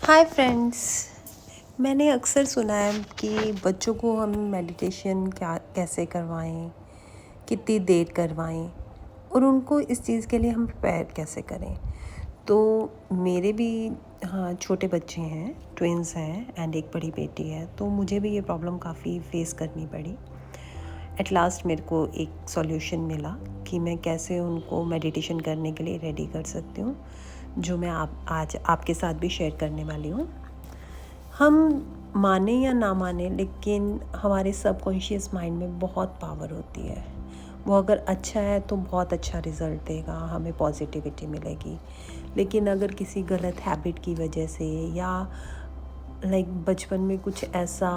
Hi friends. मैंने अक्सर सुना है कि बच्चों को हम मेडिटेशन क्या कैसे करवाएं, कितनी देर करवाएं और उनको इस चीज़ के लिए हम प्रिपेयर कैसे करें। तो मेरे भी हाँ छोटे बच्चे हैं, ट्विंस हैं एंड एक बड़ी बेटी है, तो मुझे भी ये प्रॉब्लम काफ़ी फेस करनी पड़ी। एट लास्ट मेरे को एक सॉल्यूशन मिला कि मैं कैसे उनको मेडिटेशन करने के लिए रेडी कर सकती हूँ, जो मैं आज आपके साथ भी शेयर करने वाली हूँ। हम माने या ना माने, लेकिन हमारे सबकॉन्शियस माइंड में बहुत पावर होती है। वो अगर अच्छा है तो बहुत अच्छा रिज़ल्ट देगा, हमें पॉजिटिविटी मिलेगी। लेकिन अगर किसी गलत हैबिट की वजह से या बचपन में कुछ ऐसा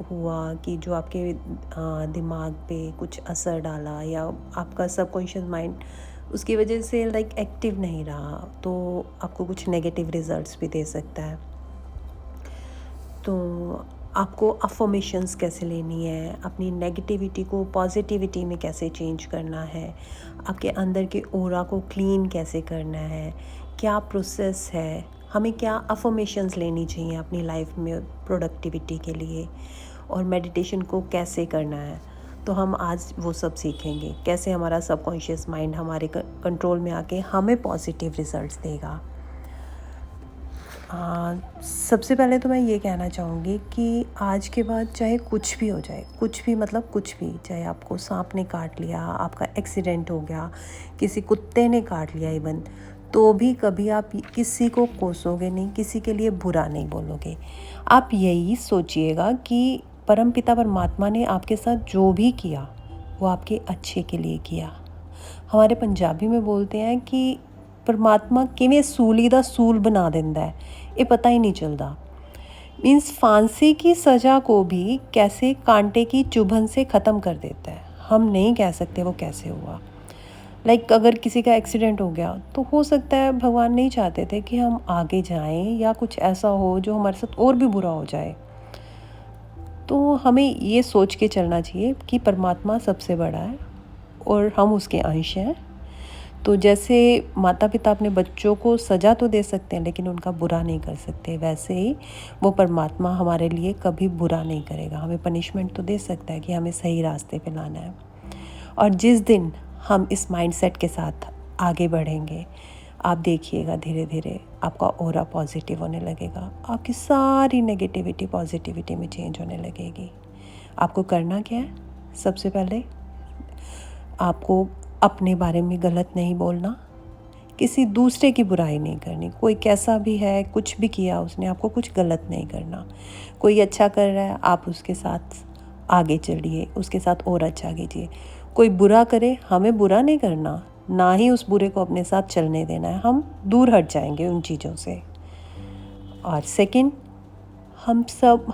हुआ कि जो आपके दिमाग पे कुछ असर डाला, या आपका सबकॉन्शियस माइंड उसकी वजह से एक्टिव नहीं रहा, तो आपको कुछ नेगेटिव रिजल्ट्स भी दे सकता है। तो आपको अफर्मेशंस कैसे लेनी है, अपनी नेगेटिविटी को पॉजिटिविटी में कैसे चेंज करना है, आपके अंदर के ऑरा को क्लीन कैसे करना है, क्या प्रोसेस है, हमें क्या अफर्मेशंस लेनी चाहिए अपनी लाइफ में प्रोडक्टिविटी के लिए, और मेडिटेशन को कैसे करना है। तो हम आज वो सब सीखेंगे, कैसे हमारा सबकॉन्शियस माइंड हमारे कंट्रोल में आके हमें पॉजिटिव रिजल्ट्स देगा। सबसे पहले तो मैं ये कहना चाहूँगी कि आज के बाद चाहे कुछ भी हो जाए, कुछ भी मतलब कुछ भी, चाहे आपको सांप ने काट लिया, आपका एक्सीडेंट हो गया, किसी कुत्ते ने काट लिया इवन, तो भी कभी आप किसी को कोसोगे नहीं, किसी के लिए बुरा नहीं बोलोगे। आप यही सोचिएगा कि परमपिता परमात्मा ने आपके साथ जो भी किया वो आपके अच्छे के लिए किया। हमारे पंजाबी में बोलते हैं कि परमात्मा किवें सूली दा सूल बना देंदा है, ये पता ही नहीं चलता। मीन्स फांसी की सज़ा को भी कैसे कांटे की चुभन से ख़त्म कर देता है। हम नहीं कह सकते वो कैसे हुआ। अगर किसी का एक्सीडेंट हो गया तो हो सकता है भगवान नहीं चाहते थे कि हम आगे जाएं, या कुछ ऐसा हो जो हमारे साथ और भी बुरा हो जाए। तो हमें ये सोच के चलना चाहिए कि परमात्मा सबसे बड़ा है और हम उसके अंश हैं। तो जैसे माता पिता अपने बच्चों को सज़ा तो दे सकते हैं, लेकिन उनका बुरा नहीं कर सकते, वैसे ही वो परमात्मा हमारे लिए कभी बुरा नहीं करेगा। हमें पनिशमेंट तो दे सकता है कि हमें सही रास्ते पे लाना है। और जिस दिन हम इस माइंडसेट के साथ आगे बढ़ेंगे, आप देखिएगा धीरे धीरे आपका ऑरा पॉजिटिव होने लगेगा, आपकी सारी नेगेटिविटी पॉजिटिविटी में चेंज होने लगेगी। आपको करना क्या है? सबसे पहले आपको अपने बारे में गलत नहीं बोलना, किसी दूसरे की बुराई नहीं करनी। कोई कैसा भी है, कुछ भी किया उसने, आपको कुछ गलत नहीं करना। कोई अच्छा कर रहा है, आप उसके साथ आगे चलिए, उसके साथ और अच्छा कीजिए। कोई बुरा करे, हमें बुरा नहीं करना, ना ही उस बुरे को अपने साथ चलने देना है। हम दूर हट जाएंगे उन चीज़ों से। और सेकंड,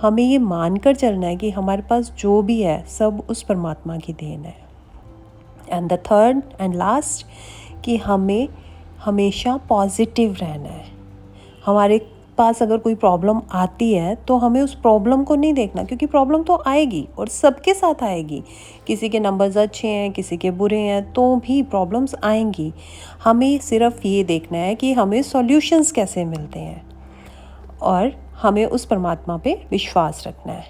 हमें ये मानकर चलना है कि हमारे पास जो भी है सब उस परमात्मा की देन है। And the third and last, कि हमें हमेशा पॉजिटिव रहना है। हमारे पास अगर कोई प्रॉब्लम आती है तो हमें उस प्रॉब्लम को नहीं देखना, क्योंकि प्रॉब्लम तो आएगी और सबके साथ आएगी। किसी के नंबर्स अच्छे हैं, किसी के बुरे हैं, तो भी प्रॉब्लम्स आएंगी। हमें सिर्फ ये देखना है कि हमें सॉल्यूशंस कैसे मिलते हैं, और हमें उस परमात्मा पे विश्वास रखना है,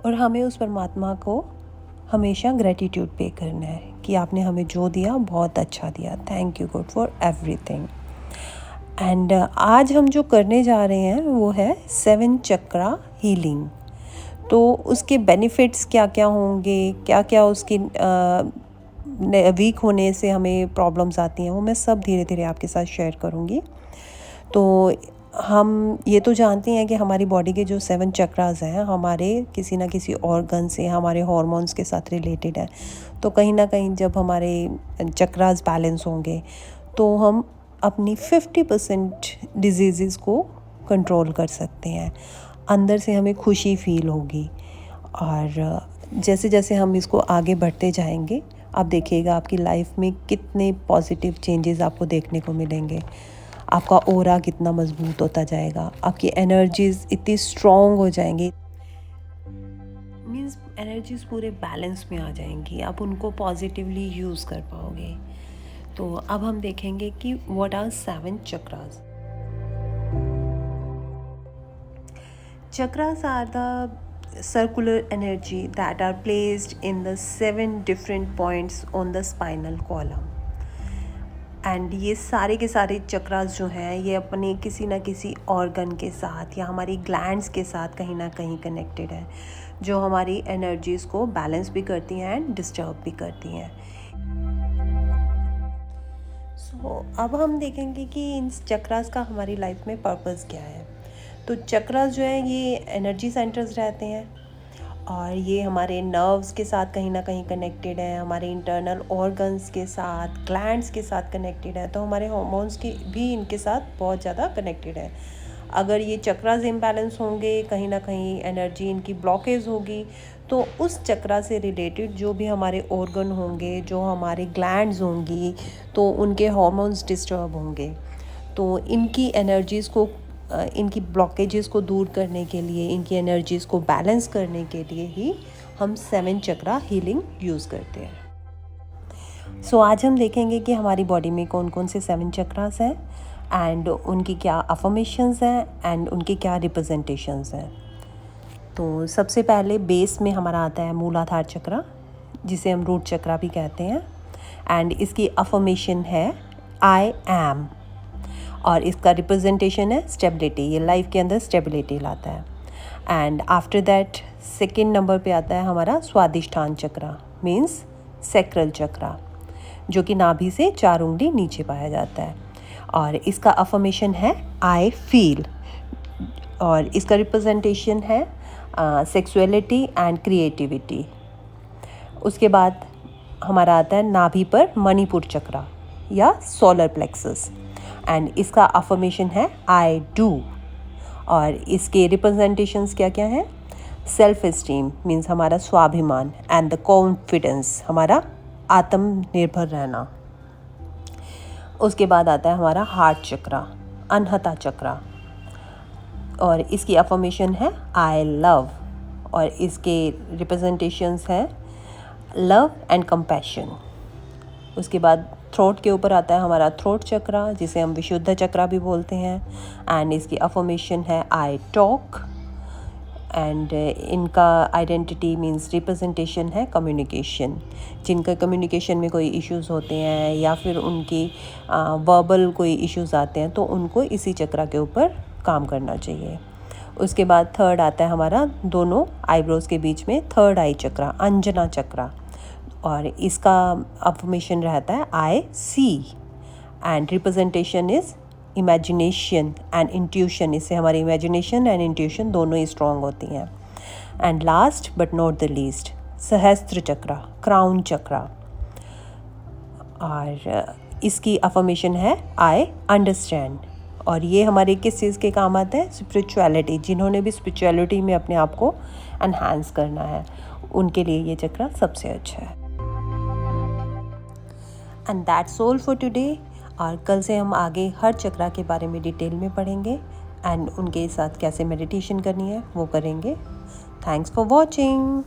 और हमें उस परमात्मा को हमेशा ग्रेटिट्यूड पे करना है कि आपने हमें जो दिया बहुत अच्छा दिया, thank you God for everything. And आज हम जो करने जा रहे हैं वो है 7 चक्रा हीलिंग। तो उसके बेनिफिट्स क्या क्या होंगे, क्या क्या उसकी वीक होने से हमें प्रॉब्लम्स आती हैं, वो मैं सब धीरे धीरे आपके साथ शेयर करूँगी। तो हम ये तो जानते हैं कि हमारी बॉडी के जो 7 चक्रास हैं हमारे किसी ना किसी ऑर्गन से, हमारे हार्मोन्स के साथ रिलेटेड है। तो कहीं ना कहीं जब हमारे चक्रास बैलेंस होंगे तो हम अपनी 50% डिजीज़ को कंट्रोल कर सकते हैं। अंदर से हमें खुशी फील होगी, और जैसे जैसे हम इसको आगे बढ़ते जाएंगे, आप देखिएगा आपकी लाइफ में कितने पॉजिटिव चेंजेस आपको देखने को मिलेंगे। आपका ऑरा कितना मजबूत होता जाएगा, आपकी एनर्जीज इतनी स्ट्रॉन्ग हो जाएंगी, मीन्स एनर्जीज पूरे बैलेंस में आ जाएंगी, आप उनको पॉजिटिवली यूज़ कर पाओगे। तो अब हम देखेंगे कि what are 7 chakras. Chakras are the circular energy that are placed in the 7 different points on the spinal column. And ये सारे के सारे चक्रास जो हैं ये अपने किसी ना किसी ऑर्गन के साथ या हमारी ग्लैंड्स के साथ कहीं ना कहीं कनेक्टेड है, जो हमारी एनर्जीज़ को बैलेंस भी करती हैं एंड डिस्टर्ब भी करती हैं। सो अब हम देखेंगे कि इन चक्रास का हमारी लाइफ में पर्पस क्या है। तो चक्रास जो है ये एनर्जी सेंटर्स रहते हैं और ये हमारे नर्व्स के साथ कहीं ना कहीं कनेक्टेड है, हमारे इंटरनल ऑर्गन्स के साथ, ग्लैंड्स के साथ कनेक्टेड है, तो हमारे हार्मोन्स के भी इनके साथ बहुत ज़्यादा कनेक्टेड है। अगर ये चक्रास इम्बैलेंस होंगे, कहीं ना कहीं एनर्जी इनकी ब्लॉकेज होगी, तो उस चक्रा से रिलेटेड जो भी हमारे ऑर्गन होंगे, जो हमारे ग्लैंड्स होंगी, तो उनके हार्मोन्स डिस्टर्ब होंगे। तो इनकी एनर्जीज़ को इनकी ब्लॉकेजेस को दूर करने के लिए, इनकी एनर्जीज़ को बैलेंस करने के लिए ही हम 7 चक्रा हीलिंग यूज़ करते हैं। सो आज हम देखेंगे कि हमारी बॉडी में कौन कौन से 7 चक्रास हैं एंड उनकी क्या अफर्मेशंस हैं एंड उनके क्या रिप्रेजेंटेशंस हैं। तो सबसे पहले बेस में हमारा आता है मूलाधार चक्रा, जिसे हम रूट चक्रा भी कहते हैं, एंड इसकी अफर्मेशन है आई एम, और इसका रिप्रेजेंटेशन है स्टेबिलिटी। ये लाइफ के अंदर स्टेबिलिटी लाता है। And after that second number पे आता है हमारा स्वादिष्ठान चक्रा, मीन्स सैक्रल चक्रा, जो कि नाभि से 4 उंगली नीचे पाया जाता है, और इसका अफर्मेशन है आई फील, और इसका रिप्रेजेंटेशन है सेक्सुअलिटी एंड क्रिएटिविटी। उसके बाद हमारा आता है नाभि पर मणिपुर चक्रा या सोलर प्लेक्सस, एंड इसका अफर्मेशन है आई डू, और इसके रिप्रेजेंटेशंस क्या क्या हैं? सेल्फ एस्टीम मीन्स हमारा स्वाभिमान, एंड द कॉन्फिडेंस हमारा आत्मनिर्भर रहना। उसके बाद आता है हमारा हार्ट चक्रा, अनहता चक्रा, और इसकी अफर्मेशन है आई लव, और इसके रिप्रेजेंटेशंस हैं लव एंड कंपैशन। उसके बाद थ्रोट के ऊपर आता है हमारा थ्रोट चक्रा, जिसे हम विशुद्ध चक्रा भी बोलते हैं, एंड इसकी अफर्मेशन है आई टॉक, एंड इनका आइडेंटिटी मींस रिप्रेजेंटेशन है कम्युनिकेशन। जिनका कम्युनिकेशन में कोई इश्यूज़ होते हैं या फिर उनकी वर्बल कोई इश्यूज़ आते हैं, तो उनको इसी चक्रा के ऊपर काम करना चाहिए। उसके बाद थर्ड आता है हमारा दोनों आईब्रोज के बीच में थर्ड आई चक्रा, अंजना चक्रा, और इसका अफर्मेशन रहता है I see, and representation is imagination and intuition. इससे हमारी इमेजिनेशन एंड इंट्यूशन दोनों ही स्ट्रॉन्ग होती हैं। And last but not the least सहस्त्र चक्रा, क्राउन चक्रा, और इसकी अफर्मेशन है आई अंडरस्टैंड, और ये हमारे किस चीज़ के काम आता है? स्पिरिचुअलिटी। जिन्होंने भी स्पिरिचुअलिटी में अपने आप को एनहांस करना है, उनके लिए ये चक्रा सबसे अच्छा है। And that's all for today. और कल से हम आगे हर चक्रा के बारे में डिटेल में पढ़ेंगे एंड उनके साथ कैसे मेडिटेशन करनी है वो करेंगे। Thanks for watching.